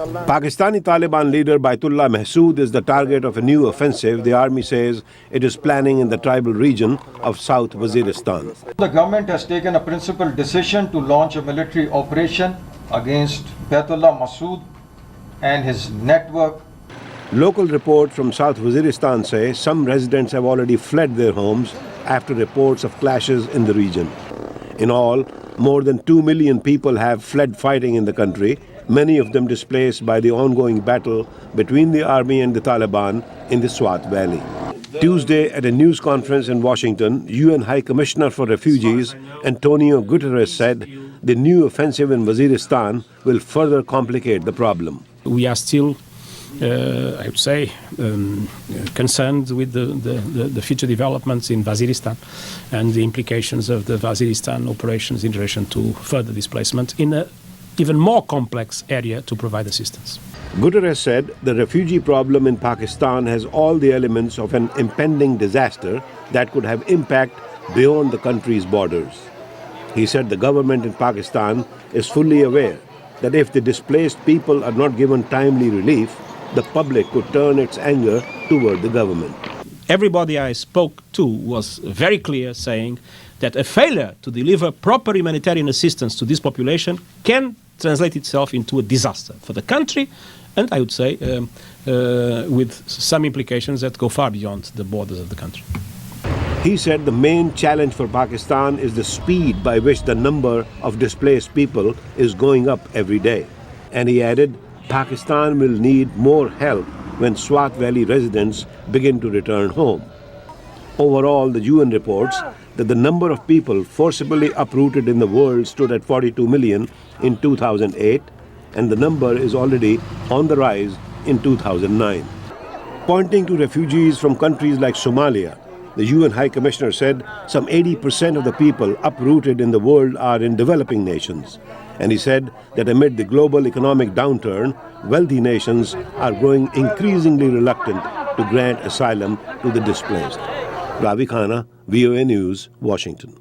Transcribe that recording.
Pakistani Taliban leader Baitullah Mahsood is the target of a new offensive the army says it is planning in the tribal region of South Waziristan. The government has taken a principled decision to launch a military operation against Baitullah Mahsood and his network. Local reports from South Waziristan say some residents have already fled their homes after reports of clashes in the region. In all, more than 2 million people have fled fighting in the country, many of them displaced by the ongoing battle between the army and the Taliban in the Swat Valley. Tuesday, at a news conference in Washington, UN High Commissioner for Refugees Antonio Guterres said the new offensive in Waziristan will further complicate the problem. We are still, I would say, concerned with the future developments in Waziristan and the implications of the Waziristan operations in relation to further displacement in an even more complex area to provide assistance. Guterres said the refugee problem in Pakistan has all the elements of an impending disaster that could have impact beyond the country's borders. He said the government in Pakistan is fully aware that if the displaced people are not given timely relief, the public could turn its anger toward the government. Everybody I spoke to was very clear, saying that a failure to deliver proper humanitarian assistance to this population can translate itself into a disaster for the country, and I would say with some implications that go far beyond the borders of the country. He said the main challenge for Pakistan is the speed by which the number of displaced people is going up every day. And he added, Pakistan will need more help when Swat Valley residents begin to return home. Overall, the UN reports that the number of people forcibly uprooted in the world stood at 42 million in 2008, and the number is already on the rise in 2009. Pointing to refugees from countries like Somalia, the UN High Commissioner said some 80% of the people uprooted in the world are in developing nations. And he said that amid the global economic downturn, wealthy nations are growing increasingly reluctant to grant asylum to the displaced. Ravi, Khanna, VOA News, Washington.